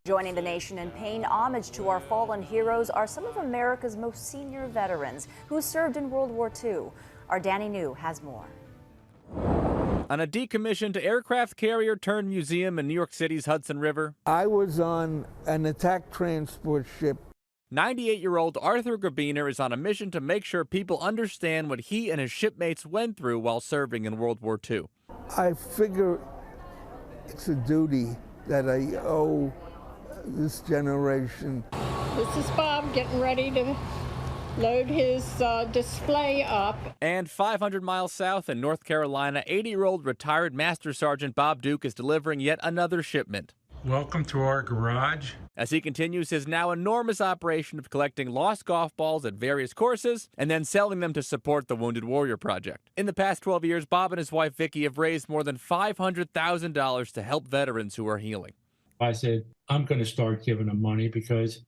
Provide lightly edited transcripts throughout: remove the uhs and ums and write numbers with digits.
Joining the nation in paying homage to our fallen heroes are some of America's most senior veterans who served in World War II. Our Danny New has more. On a decommissioned aircraft carrier turned museum in New York City's Hudson River, I was on an attack transport ship. 98-year-old Arthur Grabiner is on a mission to make sure people understand what he and his shipmates went through while serving in World War II. I figure it's a duty that I owe this generation. This is Bob getting ready to load his display up. And 500 miles south in North Carolina, 80-year-old retired Master Sergeant Bob Duke is delivering yet another shipment. Welcome to our garage. As he continues his now enormous operation of collecting lost golf balls at various courses and then selling them to support the Wounded Warrior Project. In the past 12 years, Bob and his wife Vicki have raised more than $500,000 to help veterans who are healing. I said, I'm going to start giving them money because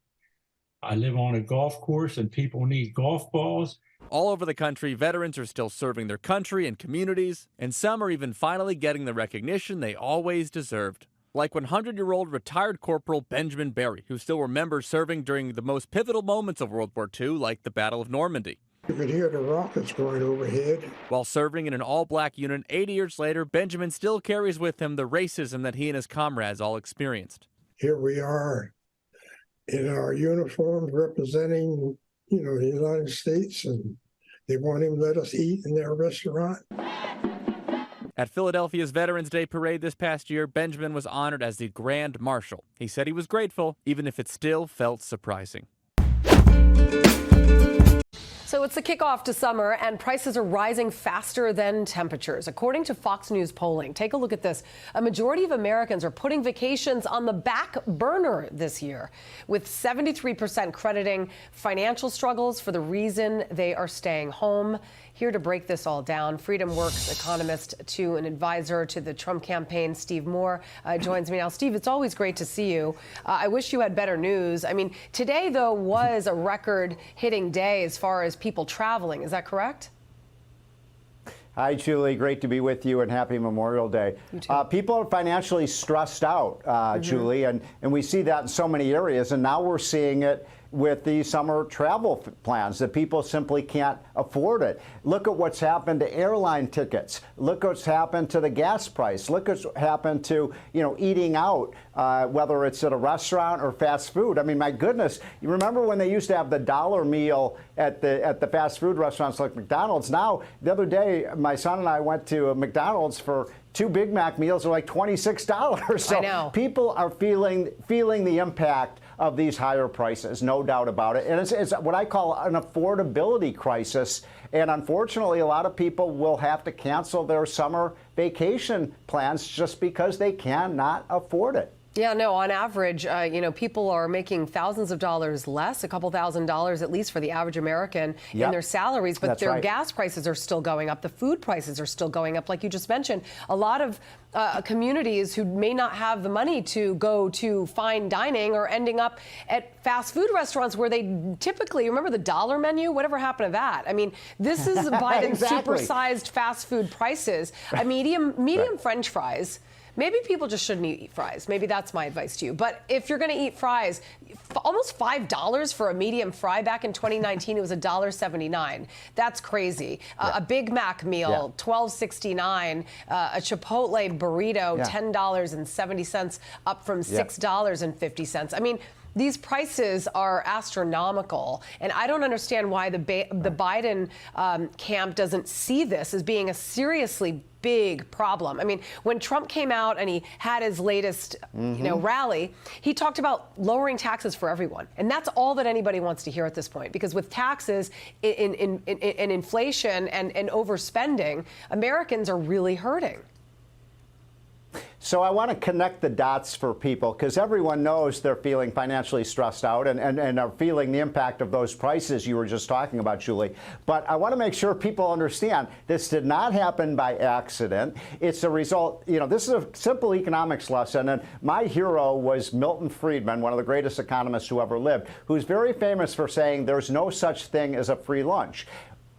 I live on a golf course and people need golf balls. All over the country, veterans are still serving their country and communities, and some are even finally getting the recognition they always deserved. Like 100-year-old retired Corporal Benjamin Berry, who still remembers serving during the most pivotal moments of World War II, like the Battle of Normandy. You could hear the rockets going overhead. While serving in an all-black unit 80 years later, Benjamin still carries with him the racism that he and his comrades all experienced. Here we are in our uniforms representing, the United States, and they won't even let us eat in their restaurant. At Philadelphia's Veterans Day parade this past year, Benjamin was honored as the Grand Marshal. He said he was grateful, even if it still felt surprising. So it's the kickoff to summer, and prices are rising faster than temperatures. According to Fox News polling, take a look at this. A majority of Americans are putting vacations on the back burner this year, with 73% crediting financial struggles for the reason they are staying home. Here to break this all down, FreedomWorks economist to an advisor to the Trump campaign, Steve Moore, joins me now. Steve, it's always great to see you. I wish you had better news. I mean, today, though, was a record-hitting day as far as people traveling. Is that correct? Hi, Julie. Great to be with you, and happy Memorial Day. You too. People are financially stressed out, Julie, and we see that in so many areas, and now we're seeing it with the summer travel plans, that people simply can't afford it. Look at what's happened to airline tickets. Look what's happened to the gas price. Look what's happened to, eating out, whether it's at a restaurant or fast food. I mean, my goodness, you remember when they used to have the dollar meal at the fast food restaurants like McDonald's? Now, the other day, my son and I went to a McDonald's for 2 Big Mac meals are like $26. So I know. People are feeling the impact of these higher prices, no doubt about it. And it's what I call an affordability crisis. And unfortunately, a lot of people will have to cancel their summer vacation plans just because they cannot afford it. Yeah, no, on average, people are making thousands of dollars less, a couple $1,000s at least for the average American in their salaries, but That's their right. gas prices are still going up. The food prices are still going up. Like you just mentioned, a lot of communities who may not have the money to go to fine dining are ending up at fast food restaurants where they typically, remember the dollar menu? Whatever happened to that? I mean, this is Biden's Exactly. supersized fast food prices. A medium Right. French fries. Maybe people just shouldn't eat fries. Maybe that's my advice to you. But if you're going to eat fries, almost $5 for a medium fry. Back in 2019, it was $1.79. That's crazy. A Big Mac meal, $12.69. A Chipotle burrito, $10.70, up from $6.50. I mean, these prices are astronomical, and I don't understand why the Biden camp doesn't see this as being a seriously big problem. I mean, when Trump came out and he had his latest, rally, he talked about lowering taxes for everyone, and that's all that anybody wants to hear at this point. Because with taxes, in inflation and overspending, Americans are really hurting. So I want to connect the dots for people, because everyone knows they're feeling financially stressed out and are feeling the impact of those prices you were just talking about, Julie. But I want to make sure people understand this did not happen by accident. It's a result, this is a simple economics lesson. And my hero was Milton Friedman, one of the greatest economists who ever lived, who's very famous for saying there's no such thing as a free lunch.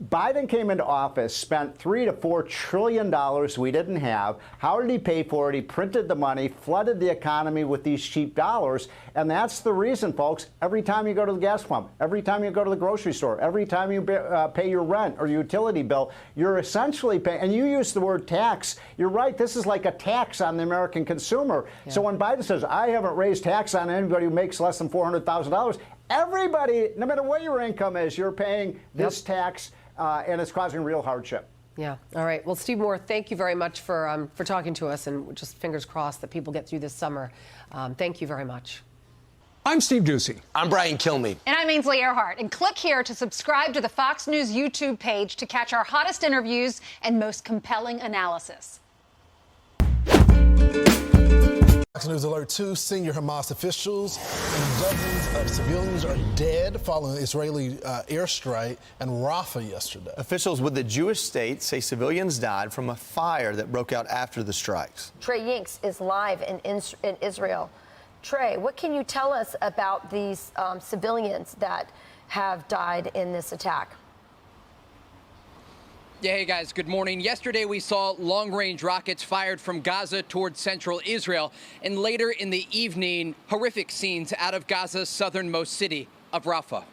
Biden came into office, spent $3 to $4 trillion we didn't have. How did he pay for it? He printed the money, flooded the economy with these cheap dollars. And that's the reason, folks, every time you go to the gas pump, every time you go to the grocery store, every time you pay your rent or utility bill, you're essentially paying, and you use the word tax. You're right, this is like a tax on the American consumer. Yeah. So when Biden says, I haven't raised tax on anybody who makes less than $400,000, everybody, no matter what your income is, you're paying this tax. And it's causing real hardship. Yeah. All right. Well, Steve Moore, thank you very much for talking to us, and just fingers crossed that people get through this summer. Thank you very much. I'm Steve Doocy. I'm Brian Kilmeade. And I'm Ainsley Earhart. And click here to subscribe to the Fox News YouTube page to catch our hottest interviews and most compelling analysis. Fox News Alert 2, senior Hamas officials and dozens of civilians are dead following an Israeli airstrike in Rafah yesterday. Officials with the Jewish state say civilians died from a fire that broke out after the strikes. Trey Yinks is live in Israel. Trey, what can you tell us about these civilians that have died in this attack? Yeah, hey guys, good morning. Yesterday we saw long-range rockets fired from Gaza towards central Israel, and later in the evening, horrific scenes out of Gaza's southernmost city of Rafah.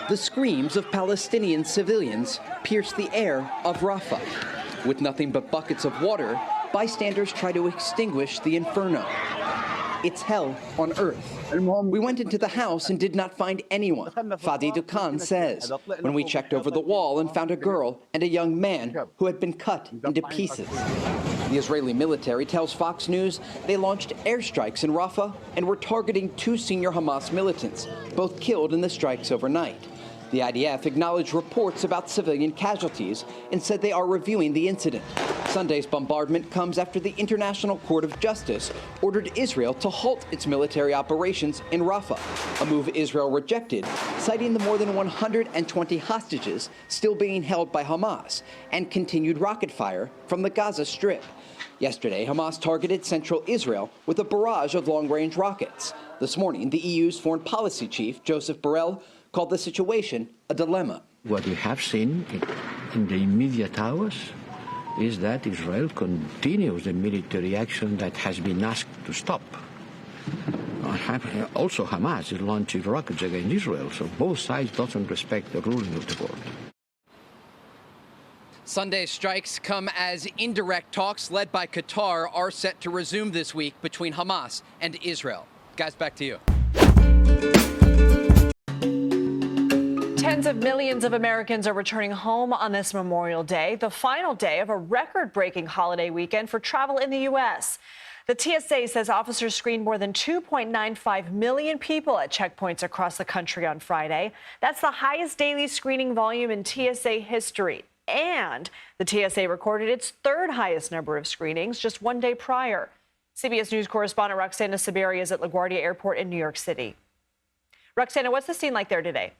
The screams of Palestinian civilians pierced the air of Rafah. With nothing but buckets of water, bystanders try to extinguish the inferno. It's hell on earth. We went into the house and did not find anyone, Fadi Dukan says, when we checked over the wall and found a girl and a young man who had been cut into pieces. The Israeli military tells Fox News they launched airstrikes in Rafah and were targeting 2 senior Hamas militants, both killed in the strikes overnight. The IDF acknowledged reports about civilian casualties and said they are reviewing the incident. Sunday's bombardment comes after the International Court of Justice ordered Israel to halt its military operations in Rafah, a move Israel rejected, citing the more than 120 hostages still being held by Hamas and continued rocket fire from the Gaza Strip. Yesterday, Hamas targeted central Israel with a barrage of long-range rockets. This morning, the EU's foreign policy chief, Joseph Borrell, called the situation a dilemma. What we have seen in the immediate hours is that Israel continues the military action that has been asked to stop. Also, Hamas is launching rockets against Israel, so both sides don't respect the ruling of the court. Sunday's strikes come as indirect talks led by Qatar are set to resume this week between Hamas and Israel. Guys, back to you. Tens of millions of Americans are returning home on this Memorial Day, the final day of a record-breaking holiday weekend for travel in the U.S. The TSA says officers screened more than 2.95 million people at checkpoints across the country on Friday. That's the highest daily screening volume in TSA history. And the TSA recorded its third highest number of screenings just one day prior. CBS News correspondent Roxana Saberi is at LaGuardia Airport in New York City. Roxana, what's the scene like there today?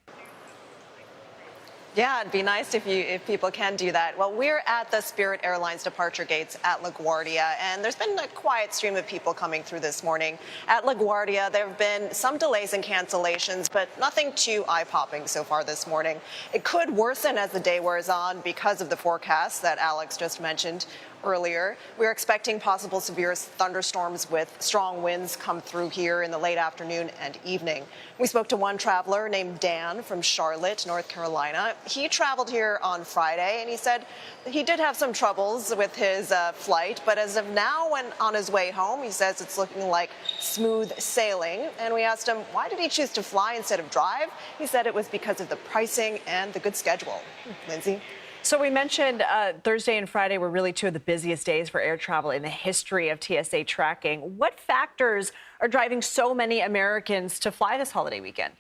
Yeah, it'd be nice if people can do that. Well, we're at the Spirit Airlines departure gates at LaGuardia, and there's been a quiet stream of people coming through this morning. At LaGuardia, there have been some delays and cancellations, but nothing too eye-popping so far this morning. It could worsen as the day wears on because of the forecast that Alex just mentioned earlier. We're expecting possible severe thunderstorms with strong winds come through here in the late afternoon and evening. We spoke to one traveler named Dan from Charlotte, North Carolina. He traveled here on Friday, and he said he did have some troubles with his flight, but as of now, when on his way home, he says it's looking like smooth sailing. And we asked him, why did he choose to fly instead of drive? He said it was because of the pricing and the good schedule. Lindsay? So we mentioned Thursday and Friday were really two of the busiest days for air travel in the history of TSA tracking. What factors are driving so many Americans to fly this holiday weekend?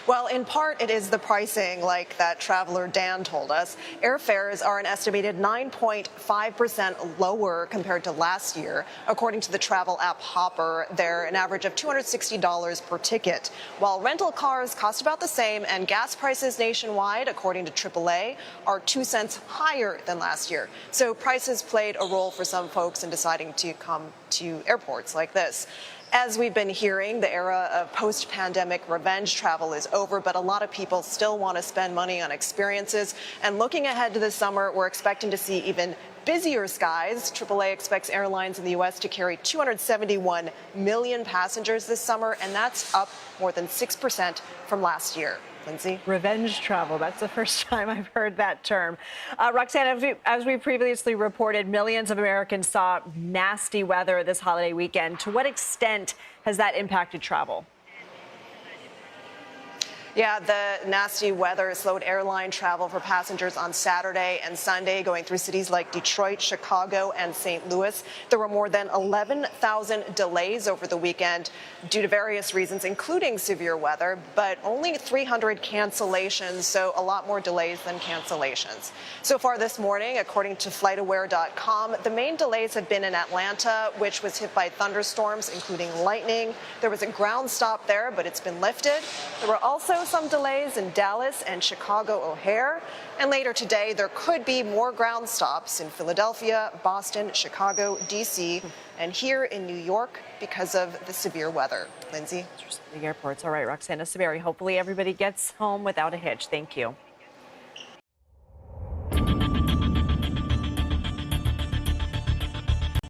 Well, in part, it is the pricing, like that traveler Dan told us. Airfares are an estimated 9.5% lower compared to last year. According to the travel app Hopper, they're an average of $260 per ticket, while rental cars cost about the same, and gas prices nationwide, according to AAA, are 2 cents higher than last year. So prices played a role for some folks in deciding to come to airports like this. As we've been hearing, the era of post-pandemic revenge travel is over, but a lot of people still want to spend money on experiences. And looking ahead to this summer, we're expecting to see even busier skies. AAA expects airlines in the U.S. to carry 271 million passengers this summer, and that's up more than 6% from last year. Lindsay? Revenge travel. That's the first time I've heard that term. Roxanne, as we previously reported, millions of Americans saw nasty weather this holiday weekend. To what extent has that impacted travel? Yeah, the nasty weather slowed airline travel for passengers on Saturday and Sunday, going through cities like Detroit, Chicago, and St. Louis. There were more than 11,000 delays over the weekend due to various reasons, including severe weather, but only 300 cancellations, so a lot more delays than cancellations. So far this morning, according to FlightAware.com, the main delays have been in Atlanta, which was hit by thunderstorms, including lightning. There was a ground stop there, but it's been lifted. There were also some delays in Dallas and Chicago O'Hare. And later today, there could be more ground stops in Philadelphia, Boston, Chicago, D.C., and here in New York because of the severe weather. Lindsay? The airports. All right, Roxana Saberi. Hopefully everybody gets home without a hitch. Thank you.